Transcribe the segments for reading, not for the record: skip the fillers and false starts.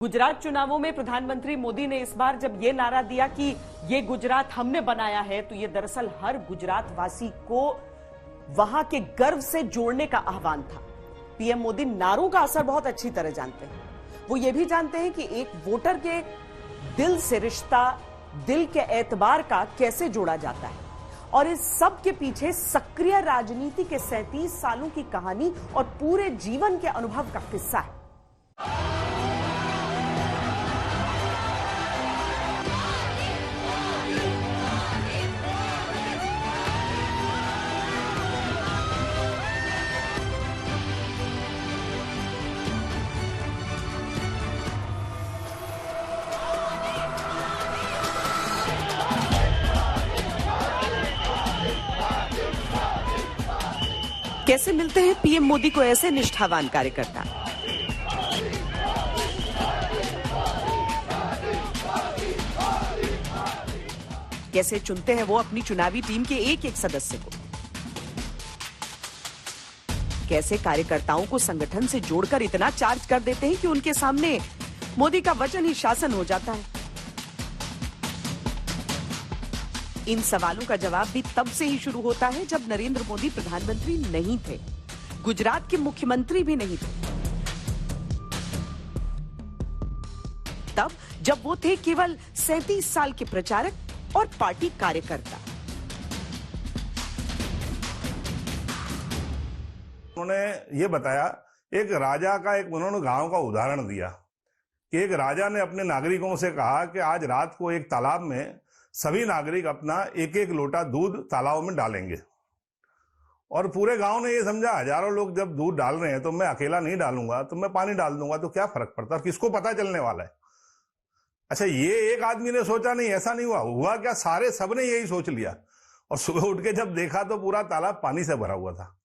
गुजरात चुनावों में प्रधानमंत्री मोदी ने इस बार जब ये नारा दिया कि ये गुजरात हमने बनाया है, तो ये दरअसल हर गुजरात वासी को वहां के गर्व से जोड़ने का आह्वान था। पीएम मोदी नारों का असर बहुत अच्छी तरह जानते हैं। वो ये भी जानते हैं कि एक वोटर के दिल से रिश्ता, दिल के एतबार का कैसे जोड़ा जाता है, और इस सब के पीछे सक्रिय राजनीति के 37 सालों की कहानी और पूरे जीवन के अनुभव का किस्सा है। कैसे मिलते हैं पीएम मोदी को ऐसे निष्ठावान कार्यकर्ता? कैसे चुनते हैं वो अपनी चुनावी टीम के एक एक सदस्य को? कैसे कार्यकर्ताओं को संगठन से जोड़कर इतना चार्ज कर देते हैं कि उनके सामने मोदी का वचन ही शासन हो जाता है? इन सवालों का जवाब भी तब से ही शुरू होता है जब नरेंद्र मोदी प्रधानमंत्री नहीं थे, गुजरात के मुख्यमंत्री भी नहीं थे। तब जब वो थे केवल 37 साल के प्रचारक और पार्टी कार्यकर्ता। उन्होंने ये बताया, एक राजा का एक उन्होंने गांव का उदाहरण दिया कि एक राजा ने अपने नागरिकों से कहा कि आज रात को एक तालाब में सभी नागरिक अपना एक एक लोटा दूध तालाब में डालेंगे, और पूरे गांव ने ये समझा, हजारों लोग जब दूध डाल रहे हैं तो मैं अकेला नहीं डालूंगा, तो मैं पानी डाल दूंगा, तो क्या फर्क पड़ता है, किसको पता चलने वाला है। अच्छा, ये एक आदमी ने सोचा नहीं, ऐसा नहीं हुआ क्या, सारे सबने यही सोच लिया, और सुबह उठ के जब देखा तो पूरा तालाब पानी से भरा हुआ था।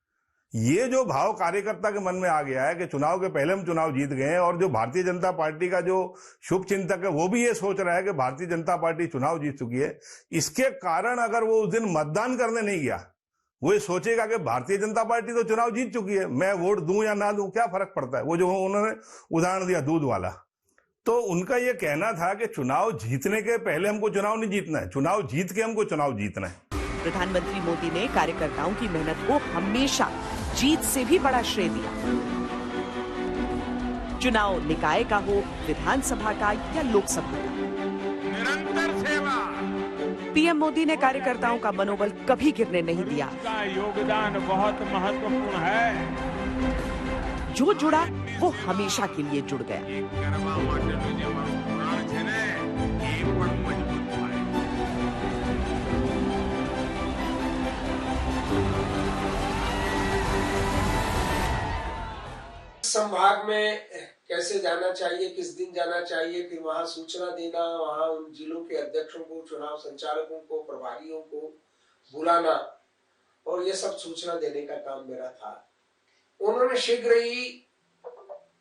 ये जो भाव कार्यकर्ता के मन में आ गया है कि चुनाव के पहले हम चुनाव जीत गए हैं, और जो भारतीय जनता पार्टी का जो शुभ चिंतक है वो भी ये सोच रहा है कि भारतीय जनता पार्टी चुनाव जीत चुकी है, इसके कारण अगर वो उस दिन मतदान करने नहीं गया, वो ये सोचेगा कि भारतीय जनता पार्टी तो चुनाव जीत चुकी है, मैं वोट दूं या ना दूं, क्या फर्क पड़ता है। वो जो उन्होंने उदाहरण दिया दूध वाला, तो उनका ये कहना था कि चुनाव जीतने के पहले हमको चुनाव नहीं जीतना है, चुनाव जीत के हमको चुनाव जीतना है। प्रधानमंत्री मोदी ने कार्यकर्ताओं की मेहनत को हमेशा जीत से भी बड़ा श्रेय दिया। चुनाव निकाय का हो, विधानसभा का या लोकसभा का, निरंतर सेवा। पीएम मोदी ने कार्यकर्ताओं का मनोबल कभी गिरने नहीं दिया। उनका योगदान बहुत महत्वपूर्ण है। जो जुड़ा वो हमेशा के लिए जुड़ गया। संभाग में कैसे जाना चाहिए, किस दिन जाना चाहिए, फिर वहां सूचना देना, वहां उन जिलों के अध्यक्षों को, चुनाव संचालकों को, प्रभारियों को बुलाना, और ये सब सूचना देने का काम मेरा था। उन्होंने शीघ्र ही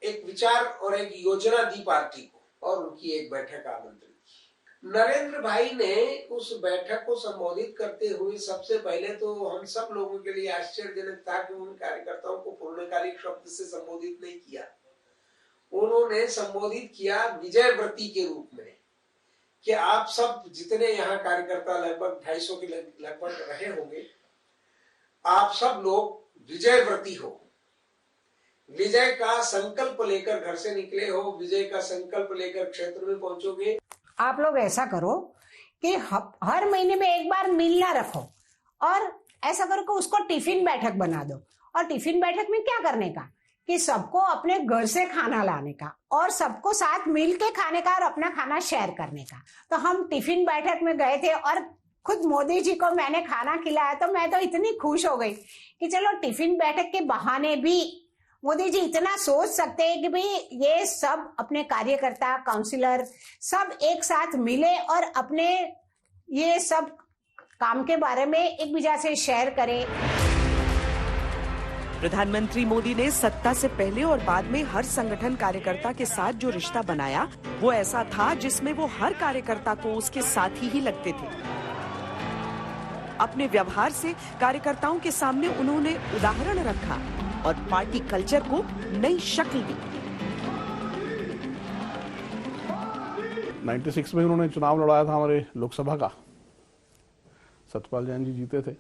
एक विचार और एक योजना दी पार्टी को, और उनकी एक बैठक आमंत्रित की। नरेंद्र भाई ने उस बैठक को संबोधित करते हुए सबसे पहले तो हम सब लोगों के लिए आश्चर्यजनक था कि उन कार्यकर्ताओं को पूर्णकालिक शब्द से संबोधित नहीं किया। उन्होंने संबोधित किया विजय व्रती के रूप में, कि आप सब जितने यहाँ कार्यकर्ता लगभग 250 के लगभग रहे होंगे, आप सब लोग विजय व्रती हो, विजय का संकल्प लेकर घर से निकले हो, विजय का संकल्प लेकर क्षेत्र में पहुंचोगे। आप लोग ऐसा करो कि हर महीने में एक बार मिलना रखो, और ऐसा करो कि उसको टिफिन बैठक बना दो। और टिफिन बैठक में क्या करने का, कि सबको अपने घर से खाना लाने का, और सबको साथ मिल के खाने का, और अपना खाना शेयर करने का। तो हम टिफिन बैठक में गए थे, और खुद मोदी जी को मैंने खाना खिलाया, तो मैं तो इतनी खुश हो गई कि चलो टिफिन बैठक के बहाने भी मोदी जी इतना सोच सकते हैं कि भाई ये सब अपने कार्यकर्ता, काउंसिलर सब एक साथ मिले और अपने ये सब काम के बारे में एक दूसरे से शेयर करें। प्रधानमंत्री मोदी ने सत्ता से पहले और बाद में हर संगठन कार्यकर्ता के साथ जो रिश्ता बनाया, वो ऐसा था जिसमें वो हर कार्यकर्ता को उसके साथी ही लगते थे। अपने व्यवहार से कार्यकर्ताओं के सामने उन्होंने उदाहरण रखा और पार्टी कल्चर को नई शक्ल दी। 96 में उन्होंने चुनाव लड़ाया था हमारे लोकसभा का, सत्यपाल जैन जी जीते थे।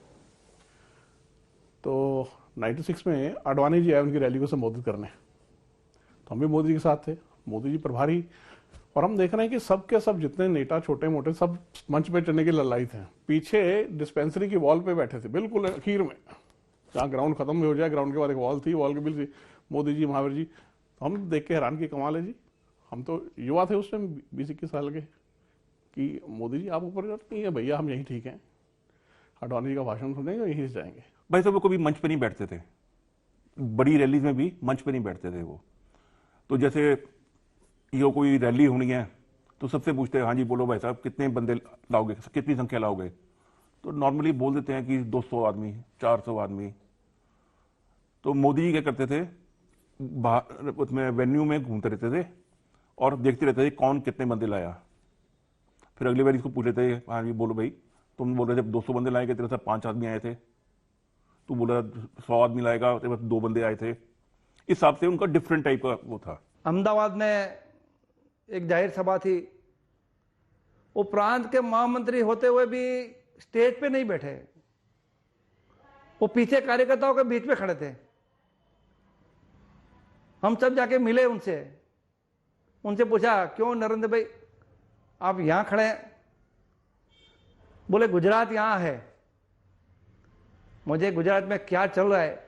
तो 96 में आडवाणी जी आए उनकी रैली को संबोधित करने, तो हम भी मोदी जी के साथ थे, मोदी जी प्रभारी, और हम देख रहे हैं कि सब के सब जितने नेता छोटे मोटे सब मंच पे चढ़ने के ललायत हैं। पीछे डिस्पेंसरी की वॉल पे बैठे थे, बिल्कुल अखीर में, जहाँ ग्राउंड खत्म भी हो जाए, ग्राउंड के बाद एक वॉल थी, वॉल के बिल मोदी जी, महावीर जी। तो हम देख के हैरान की कमाल है जी, हम तो युवा थे उस टाइम 20-21 साल के, कि मोदी जी आप ऊपर नहीं है भैया, हम यहीं ठीक हैं, आडवाणी जी का भाषण सुनेंगे यहीं से जाएंगे। भाई साहब वो कभी मंच पे नहीं बैठते थे, बड़ी रैलीज में भी मंच पे नहीं बैठते थे वो। तो जैसे ये कोई रैली होनी है तो सबसे पूछते हैं, हाँ जी बोलो भाई साहब कितने बंदे लाओगे, कितनी संख्या लाओगे, तो नॉर्मली बोल देते हैं कि 200 आदमी, 400 आदमी। तो मोदी जी क्या करते थे, बाहर उसमें वेन्यू में घूमते रहते थे और देखते रहते थे कौन कितने बंदे लाया। फिर अगली बार इसको पूछ लेते, हाँ जी बोलो भाई, तुम बोल रहे थे 200 बंदे लाएंगे, तेरे साथ 5 आदमी आए थे, तू बोला 100 आदमी लाएगा, तेरे पास 2 बंदे आए थे। इस हिसाब से उनका डिफरेंट टाइप का वो था। अहमदाबाद में एक जाहिर सभा थी, वो प्रांत के महामंत्री होते हुए भी स्टेज पे नहीं बैठे, वो पीछे कार्यकर्ताओं के बीच में खड़े थे। हम सब जाके मिले उनसे पूछा, क्यों नरेंद्र भाई आप यहां खड़े हैं? बोले गुजरात यहां है, मुझे गुजरात में क्या चल रहा है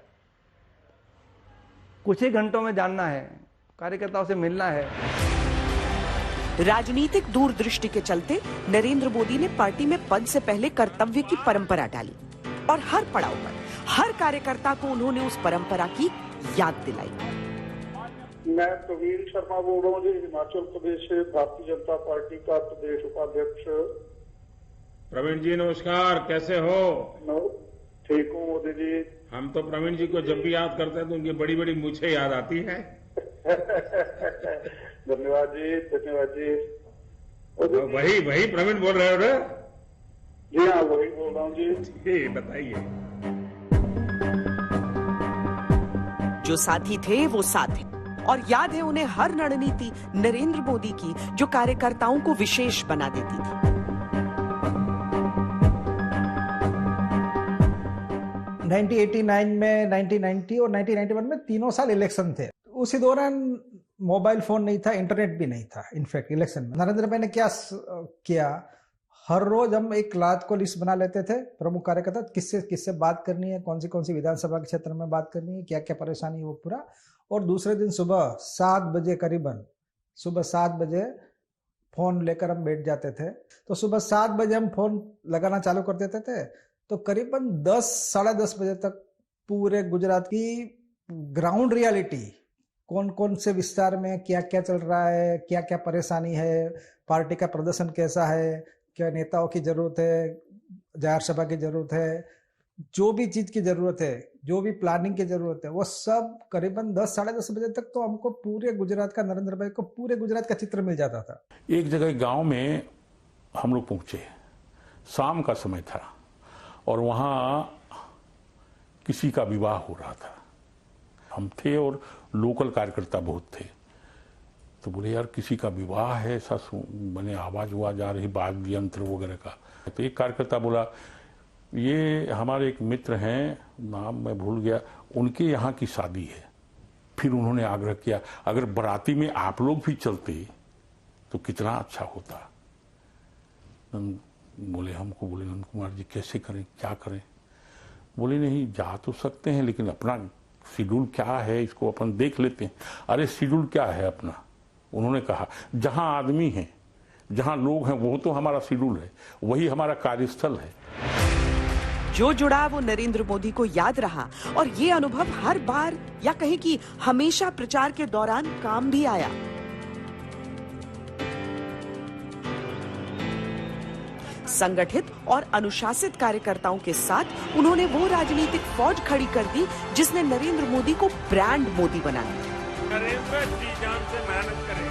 कुछ ही घंटों में जानना है, कार्यकर्ताओं से मिलना है। राजनीतिक दूरदृष्टि के चलते नरेंद्र मोदी ने पार्टी में पद से पहले कर्तव्य की परंपरा डाली और हर पड़ाव पर हर कार्यकर्ता को उन्होंने उस परंपरा की याद दिलाई। मैं प्रवीण शर्मा बोल रहा हूँ जी, हिमाचल प्रदेश से भारतीय जनता पार्टी का प्रदेश उपाध्यक्ष। प्रवीण जी नमस्कार, कैसे हो? ठीक हूँ मोदी जी। हम तो प्रवीण जी को जब भी याद करते हैं तो उनकी बड़ी बड़ी मूछें याद आती है। धन्यवाद जी, धन्यवाद जी। वही प्रवीण बोल रहे हो ना? जी हाँ, वही बोल रहा हूँ जी। जी बताइए। जो साथी थे वो साथ हैं और याद है उन्हें हर रणनीति नरेंद्र मोदी की जो कार्यकर्ताओं को विशेष बना देती थी। 1989 में, 1990 और 1991 में तीनों साल इलेक्शन थे। उसी दौरान मोबाइल फोन नहीं था, इंटरनेट भी नहीं था। इनफैक्ट इलेक्शन में नरेंद्र भाई ने क्या किया, हर रोज हम एक रात को लिस्ट बना लेते थे, प्रमुख कार्यकर्ता किससे किससे बात करनी है, कौन सी विधानसभा के क्षेत्र में बात करनी है, क्या क्या परेशानी है वो पूरा। और दूसरे दिन सुबह 7 बजे, करीबन सुबह 7 बजे फोन लेकर हम बैठ जाते थे। तो सुबह 7 बजे हम फोन लगाना चालू कर देते थे, तो करीबन 10, साढ़े 10 बजे तक पूरे गुजरात की ग्राउंड रियलिटी, कौन कौन से विस्तार में क्या क्या चल रहा है, क्या क्या परेशानी है, पार्टी का प्रदर्शन कैसा है, क्या नेताओं की जरूरत है, जाहिर सभा की जरूरत है, जो भी चीज की जरूरत है, जो भी प्लानिंग की जरूरत है, वो सब करीबन 10, साढ़े 10 बजे तक तो हमको पूरे गुजरात का, नरेंद्र भाई को पूरे गुजरात का चित्र मिल जाता था। एक जगह गांव में हम लोग पहुंचे, शाम का समय था और वहां किसी का विवाह हो रहा था। हम थे और लोकल कार्यकर्ता बहुत थे, तो बोले यार किसी का विवाह है, ऐसा मैंने आवाज आ रही वाद्य यंत्र वगैरह का। तो एक कार्यकर्ता बोला ये हमारे एक मित्र हैं, नाम मैं भूल गया, उनके यहाँ की शादी है। फिर उन्होंने आग्रह किया अगर बाराती में आप लोग भी चलते तो कितना अच्छा होता। बोले हमको, बोले नंद कुमार जी कैसे करें, क्या करें? बोले नहीं जा तो सकते हैं लेकिन अपना शेड्यूल क्या है इसको अपन देख लेते हैं। अरे शेड्यूल क्या है अपना? उन्होंने कहा जहां आदमी हैं, जहां लोग हैं, वो तो हमारा शेड्यूल है, वही हमारा कार्यस्थल है। जो जुड़ा वो नरेंद्र मोदी को याद रहा और ये अनुभव हर बार या कहीं कि हमेशा प्रचार के दौरान काम भी आया। संगठित और अनुशासित कार्यकर्ताओं के साथ उन्होंने वो राजनीतिक फौज खड़ी कर दी जिसने नरेंद्र मोदी को ब्रांड मोदी बना दिया। नरेंद्र जी जान से मेहनत करें,